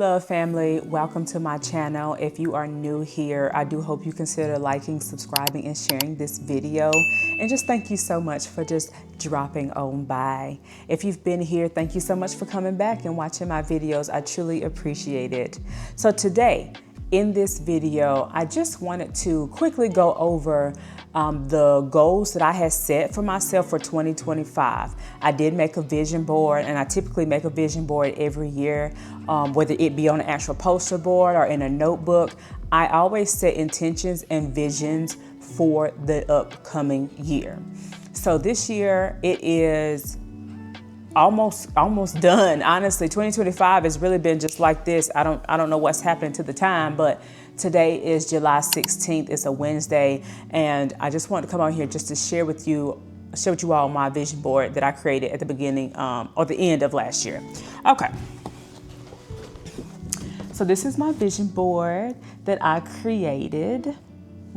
beloved family, welcome to my channel. If you are new here, I do hope you consider liking, subscribing, and sharing this video. And just thank you so much for just dropping on by. If you've been here, thank you so much for coming back and watching my videos. I truly appreciate it. So today, in this video, I just wanted to quickly go over the goals that I had set for myself for 2025. I did make a vision board, and I typically make a vision board every year, whether it be on an actual poster board or in a notebook. I always set intentions and visions for the upcoming year. So this year it is almost done. Honestly, 2025 has really been just like this. I don't know what's happening to the time, but today is July 16th. It's a Wednesday, and I just wanted to come on here just to share with you all my vision board that I created at the beginning or the end of last year. Okay. So this is my vision board that I created.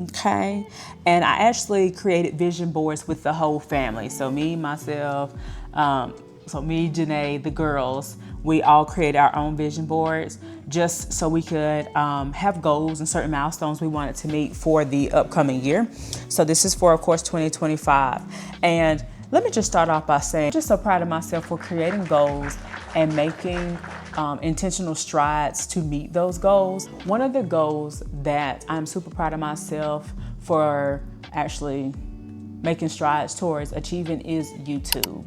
Okay. And I actually created vision boards with the whole family. So me, myself, me, Janae, the girls, we all created our own vision boards just so we could have goals and certain milestones we wanted to meet for the upcoming year. So this is for, of course, 2025. And let me just start off by saying I'm just so proud of myself for creating goals and making intentional strides to meet those goals. One of the goals that I'm super proud of myself for actually making strides towards achieving is YouTube.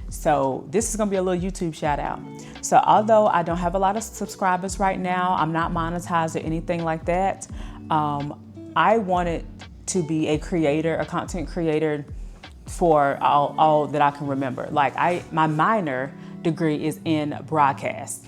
So this is gonna be a little YouTube shout out. So although I don't have a lot of subscribers right now, I'm not monetized or anything like that. I wanted to be a creator, a content creator for all that I can remember. Like my minor degree is in broadcast.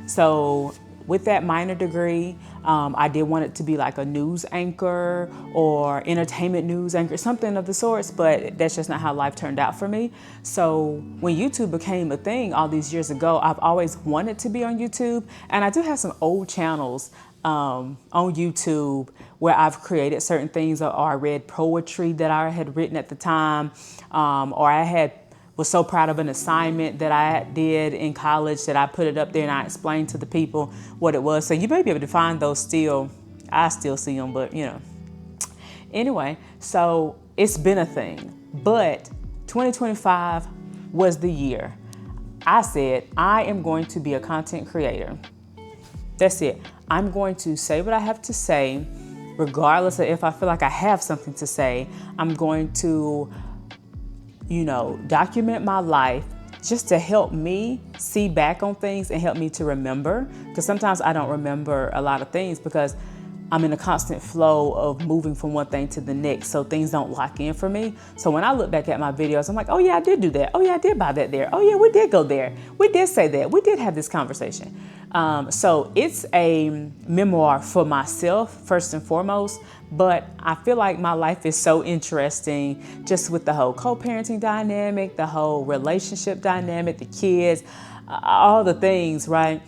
So with that minor degree, I did want it to be like a news anchor or entertainment news anchor, something of the sorts, but that's just not how life turned out for me. So when YouTube became a thing all these years ago, I've always wanted to be on YouTube. And I do have some old channels on YouTube where I've created certain things, or I read poetry that I had written at the time, or I was so proud of an assignment that I did in college that I put it up there and I explained to the people what it was. So you may be able to find those still. I still see them, but you know. Anyway, so it's been a thing. But 2025 was the year I said, I am going to be a content creator. That's it. I'm going to say what I have to say, regardless of if I feel like I have something to say. I'm going to document my life just to help me see back on things and help me to remember. Because sometimes I don't remember a lot of things because I'm in a constant flow of moving from one thing to the next. So things don't lock in for me. So when I look back at my videos, I'm like, oh yeah, I did do that. Oh yeah, I did buy that there. Oh yeah, we did go there. We did say that. We did have this conversation. So it's a memoir for myself, first and foremost, but I feel like my life is so interesting just with the whole co-parenting dynamic, the whole relationship dynamic, the kids, all the things, right?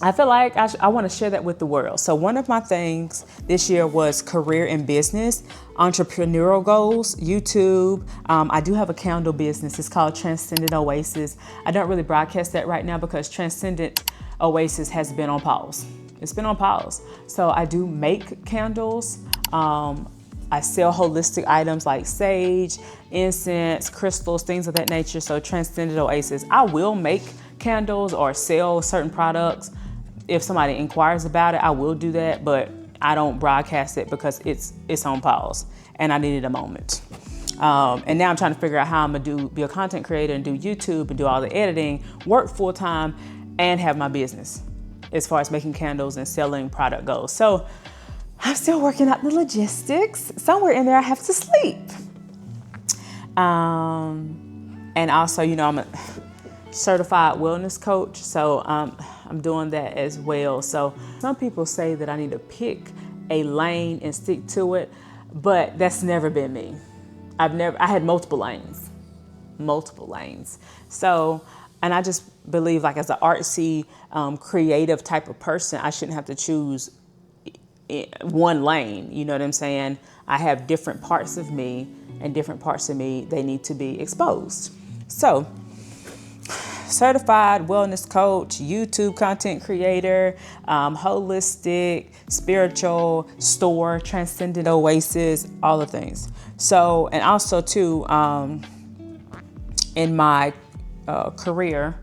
I feel like I want to share that with the world. So one of my things this year was career and business, entrepreneurial goals, YouTube. I do have a candle business. It's called Transcendent Oasis. I don't really broadcast that right now because Transcendent Oasis has been on pause. It's been on pause. So I do make candles. I sell holistic items like sage, incense, crystals, things of that nature. So Transcendent Oasis. I will make candles or sell certain products. If somebody inquires about it, I will do that, but I don't broadcast it because it's on pause and I needed a moment. And now I'm trying to figure out how I'm gonna be a content creator and do YouTube and do all the editing, work full time, and have my business as far as making candles and selling product goes. So I'm still working out the logistics. Somewhere in there I have to sleep. And also, I'm a certified wellness coach. So I'm doing that as well. So some people say that I need to pick a lane and stick to it, but that's never been me. I had multiple lanes. So, and I just believe like as an artsy, creative type of person, I shouldn't have to choose one lane. You know what I'm saying? I have different parts of me, and different parts of me, they need to be exposed. So certified wellness coach, YouTube content creator, holistic, spiritual store, transcendent oasis, all the things. So, and also too, in my career,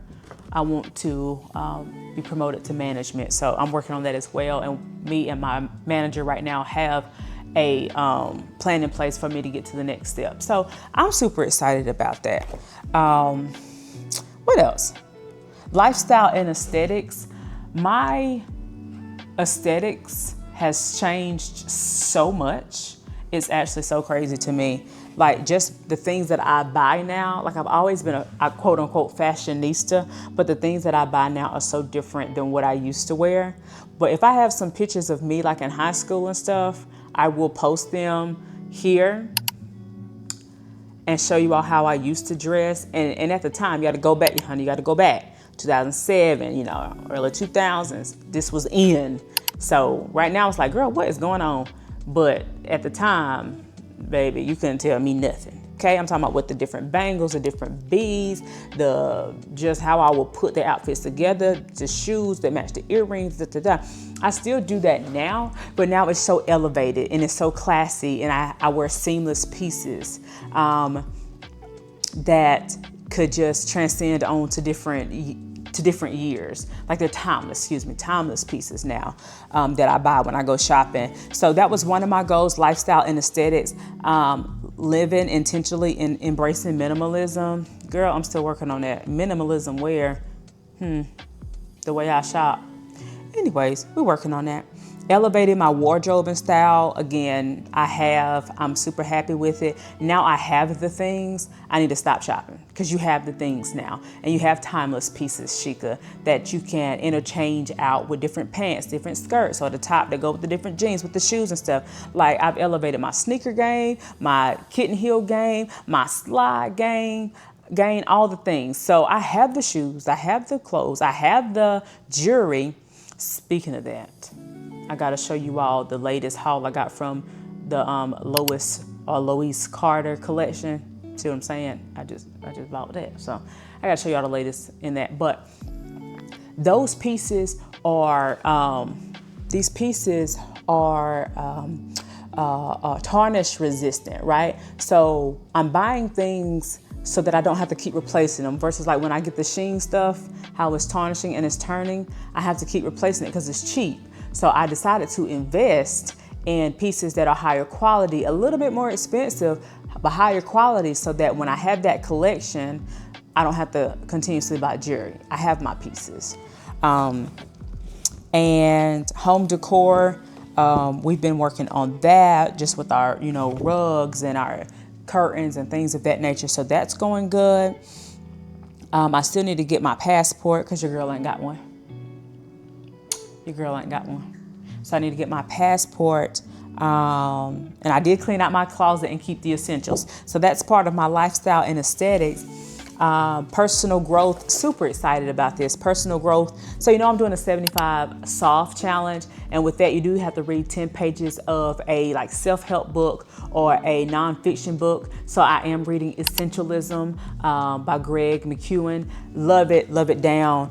I want to be promoted to management. So I'm working on that as well. And me and my manager right now have a plan in place for me to get to the next step. So I'm super excited about that. What else? Lifestyle and aesthetics. My aesthetics has changed so much. It's actually so crazy to me. Like just the things that I buy now, like I've always been a quote unquote fashionista, but the things that I buy now are so different than what I used to wear. But if I have some pictures of me like in high school and stuff, I will post them here and show you all how I used to dress. And at the time, you got to go back, honey, you got to go back. 2007, early 2000s, this was in. So right now it's like, girl, what is going on? But at the time, baby, you couldn't tell me nothing. Okay, I'm talking about with the different bangles, the different beads, just how I will put the outfits together, the shoes that match the earrings, I still do that now, but now it's so elevated and it's so classy, and I wear seamless pieces that could just transcend on to different years. Like they're timeless pieces now that I buy when I go shopping. So that was one of my goals, lifestyle and aesthetics, living intentionally and embracing minimalism. Girl, I'm still working on that. Minimalism where? The way I shop. Anyways, we're working on that. Elevating my wardrobe and style. Again, I'm super happy with it. Now I have the things. I need to stop shopping because you have the things now. And you have timeless pieces, Chika, that you can interchange out with different pants, different skirts, or the top that go with the different jeans, with the shoes and stuff. Like I've elevated my sneaker game, my kitten heel game, my slide game, all the things. So I have the shoes, I have the clothes, I have the jewelry. Speaking of that, I got to show you all the latest haul I got from the Lois Carter collection. See what I'm saying? I just bought that. So I got to show you all the latest in that. But those pieces are, tarnish resistant, right? So I'm buying things so that I don't have to keep replacing them, versus like when I get the Sheen stuff, how it's tarnishing and it's turning, I have to keep replacing it because it's cheap. So I decided to invest in pieces that are higher quality, a little bit more expensive, but higher quality, so that when I have that collection, I don't have to continuously buy jewelry. I have my pieces. And home decor, we've been working on that just with our, rugs and our curtains and things of that nature. So that's going good. I still need to get my passport because your girl ain't got one. So I need to get my passport. And I did clean out my closet and keep the essentials. So that's part of my lifestyle and aesthetics. Personal growth, super excited about this. Personal growth. So, I'm doing a 75 soft challenge. And with that, you do have to read 10 pages of a self-help book or a nonfiction book. So I am reading Essentialism by Greg McKeown. Love it down.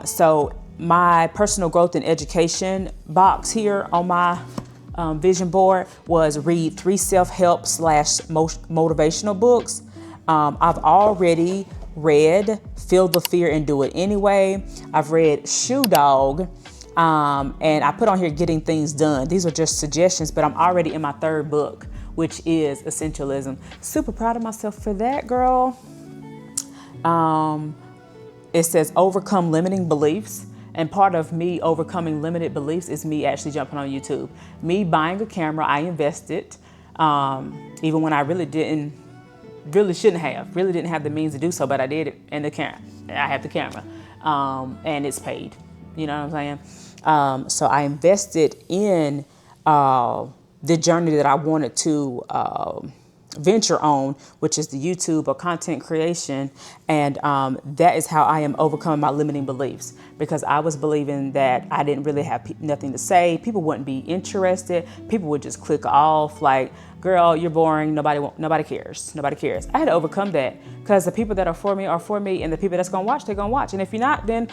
So my personal growth and education box here on my vision board was read 3 self-help / motivational books. I've already read Feel the Fear and Do It Anyway. I've read Shoe Dog. And I put on here Getting Things Done. These are just suggestions, but I'm already in my 3rd book, which is Essentialism. Super proud of myself for that, girl. It says overcome limiting beliefs. And part of me overcoming limited beliefs is me actually jumping on YouTube. Me buying a camera, I invested, even when I really didn't have the means to do so, but I did it. And I have the camera, and it's paid. You know what I'm saying? So I invested in the journey that I wanted to venture on, which is the YouTube or content creation. And that is how I am overcoming my limiting beliefs, because I was believing that I didn't really have nothing to say. People wouldn't be interested. People would just click off like, girl, you're boring. Nobody cares. Nobody cares. I had to overcome that, because the people that are for me, and the people that's going to watch, they're going to watch. And if you're not, then,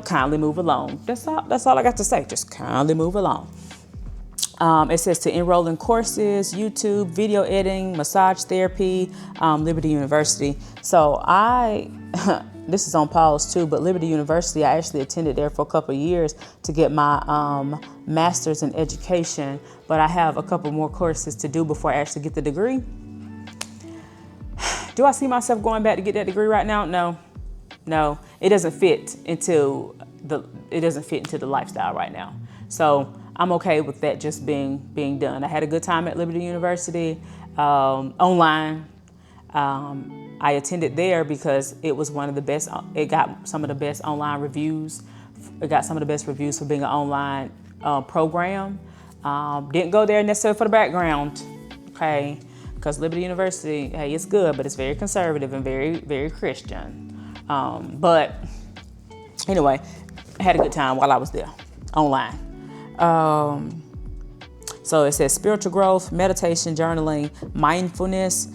kindly move along. That's all I got to say. Just kindly move along. It says to enroll in courses, YouTube, video editing, massage therapy, Liberty University. So this is on pause too, but Liberty University, I actually attended there for a couple of years to get my master's in education, but I have a couple more courses to do before I actually get the degree. Do I see myself going back to get that degree right now? No, it doesn't fit into the lifestyle right now. So I'm okay with that just being done. I had a good time at Liberty University, online. I attended there because it was one of the best. It got some of the best online reviews. It got some of the best reviews for being an online program. Didn't go there necessarily for the background, okay? Because Liberty University, hey, it's good, but it's very conservative and very, very Christian. But anyway, I had a good time while I was there, online. So it says spiritual growth, meditation, journaling, mindfulness,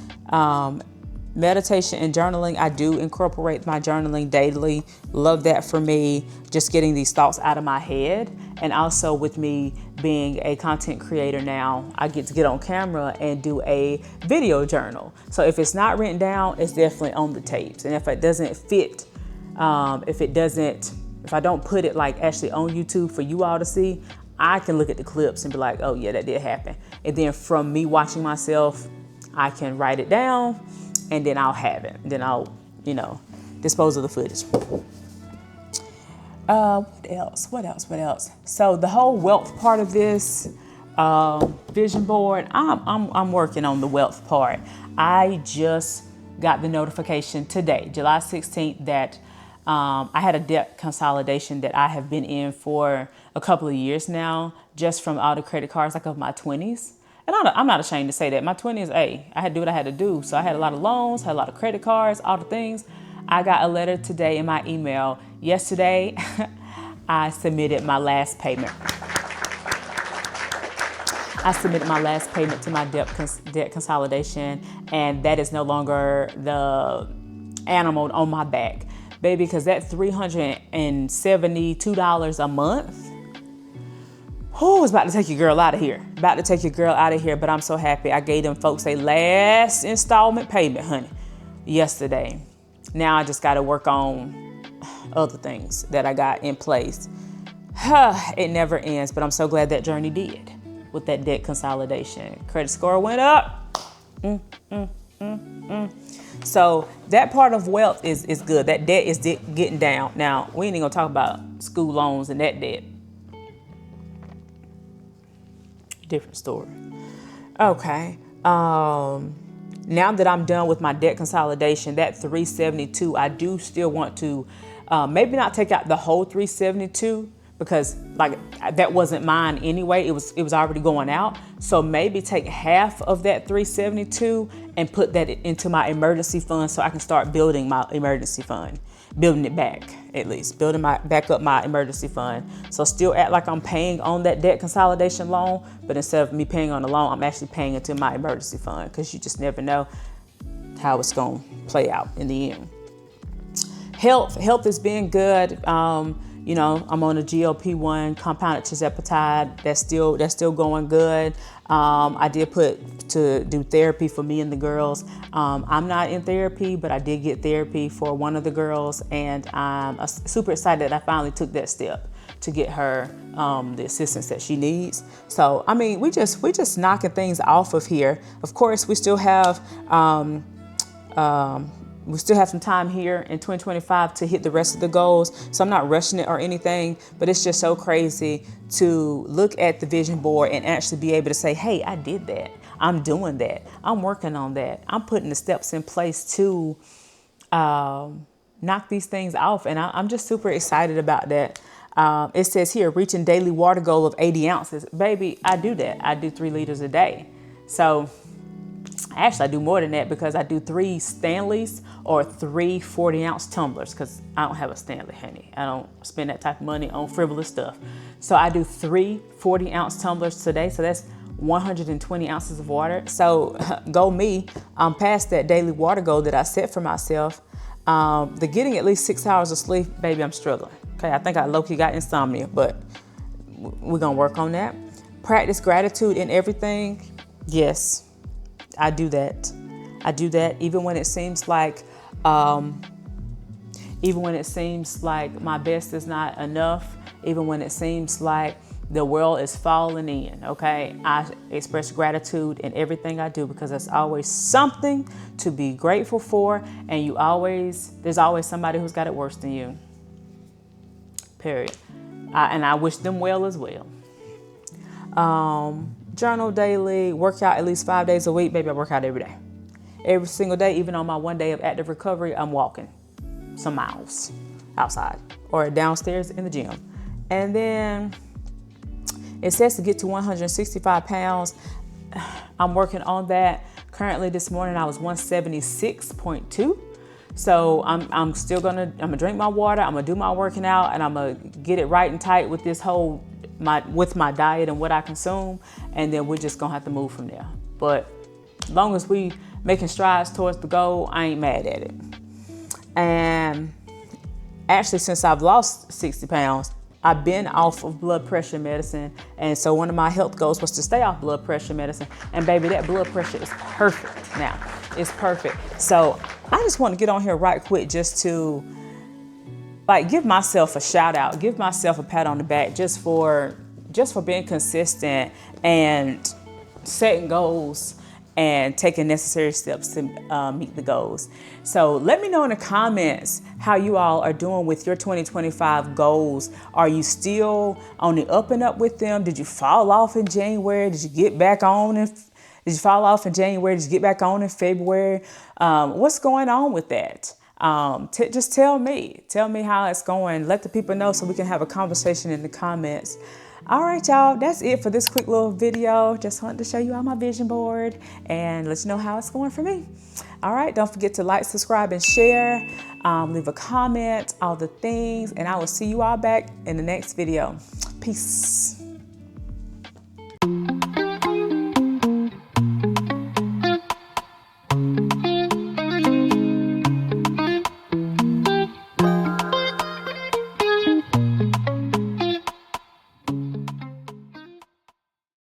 meditation and journaling. I do incorporate my journaling daily. Love that for me, just getting these thoughts out of my head. And also with me being a content creator now, I get to get on camera and do a video journal. So if it's not written down, it's definitely on the tapes. And if it doesn't fit, if I don't put it like actually on YouTube for you all to see, I can look at the clips and be like, oh yeah, that did happen. And then from me watching myself, I can write it down, and then I'll have it. Then I'll, dispose of the footage. What else? So the whole wealth part of this vision board, I'm working on the wealth part. I just got the notification today, July 16th, that I had a debt consolidation that I have been in for a couple of years now, just from all the credit cards, like of my 20s. And I'm not ashamed to say that. My 20s, I had to do what I had to do. So I had a lot of loans, had a lot of credit cards, all the things. I got a letter today in my email. Yesterday, I submitted my last payment. I submitted my last payment to my debt consolidation, and that is no longer the animal on my back. Baby, because that $372 a month, it's about to take your girl out of here. But I'm so happy. I gave them folks a last installment payment, honey, yesterday. Now I just got to work on other things that I got in place. It never ends, but I'm so glad that journey did with that debt consolidation. Credit score went up. So that part of wealth is good. That debt is getting down. Now, we ain't even gonna talk about school loans and that debt. Different story. Okay. Now that I'm done with my debt consolidation, that 372, I do still want to maybe not take out the whole 372, because like that wasn't mine anyway. It was already going out. So maybe take half of that 372 and put that into my emergency fund, so I can start building my emergency fund, building it back, at least back up my emergency fund. So still act like I'm paying on that debt consolidation loan, but instead of me paying on the loan, I'm actually paying into my emergency fund, because you just never know how it's going to play out in the end. Health is being good. I'm on a GLP-1 compounded tirzepatide. That's still going good. I did put to do therapy for me and the girls. I'm not in therapy, but I did get therapy for one of the girls, and I'm super excited that I finally took that step to get her the assistance that she needs. So I mean, we just knocking things off of here. Of course, we still have some time here in 2025 to hit the rest of the goals. So I'm not rushing it or anything, but it's just so crazy to look at the vision board and actually be able to say, hey, I did that. I'm doing that. I'm working on that. I'm putting the steps in place to knock these things off. And I'm just super excited about that. It says here, reaching daily water goal of 80 ounces. Baby, I do that. I do 3 liters a day. So Actually, I do more than that because I do 3 Stanleys or 3 40-ounce tumblers because I don't have a Stanley, honey. I don't spend that type of money on frivolous stuff. So I do 3 40-ounce tumblers today. So that's 120 ounces of water. So go me, I'm past that daily water goal that I set for myself. The getting at least 6 hours of sleep, baby, I'm struggling. Okay, I think I low-key got insomnia, but we're gonna work on that. Practice gratitude in everything. Yes, I do that. I do that even when it seems like, my best is not enough. Even when it seems like the world is falling in. Okay, I express gratitude in everything I do because there's always something to be grateful for, and there's always somebody who's got it worse than you. Period. And I wish them well as well. Journal daily, work out at least 5 days a week. Baby, I work out every day. Every single day, even on my 1 day of active recovery, I'm walking some miles outside or downstairs in the gym. And then it says to get to 165 pounds. I'm working on that. Currently this morning I was 176.2. So I'm still gonna drink my water, I'm gonna do my working out, and I'm gonna get it right and tight with this whole with my diet and what I consume, and then we're just gonna have to move from there. But as long as we making strides towards the goal, I ain't mad at it. And actually, since I've lost 60 pounds, I've been off of blood pressure medicine. And so one of my health goals was to stay off blood pressure medicine. And baby, that blood pressure is perfect now. It's perfect. So I just want to get on here right quick just to give myself a shout out, give myself a pat on the back just for being consistent and setting goals and taking necessary steps to meet the goals. So let me know in the comments how you all are doing with your 2025 goals. Are you still on the up and up with them? Did you fall off in January? Did you get back on? Did you fall off in January? Did you get back on in February? What's going on with that? Just tell me how it's going. Let the people know so we can have a conversation in the comments. All right, y'all, that's it for this quick little video. Just wanted to show you all my vision board and let you know how it's going for me. All right, don't forget to like, subscribe, and share. Leave a comment, all the things, and I will see you all back in the next video. Peace.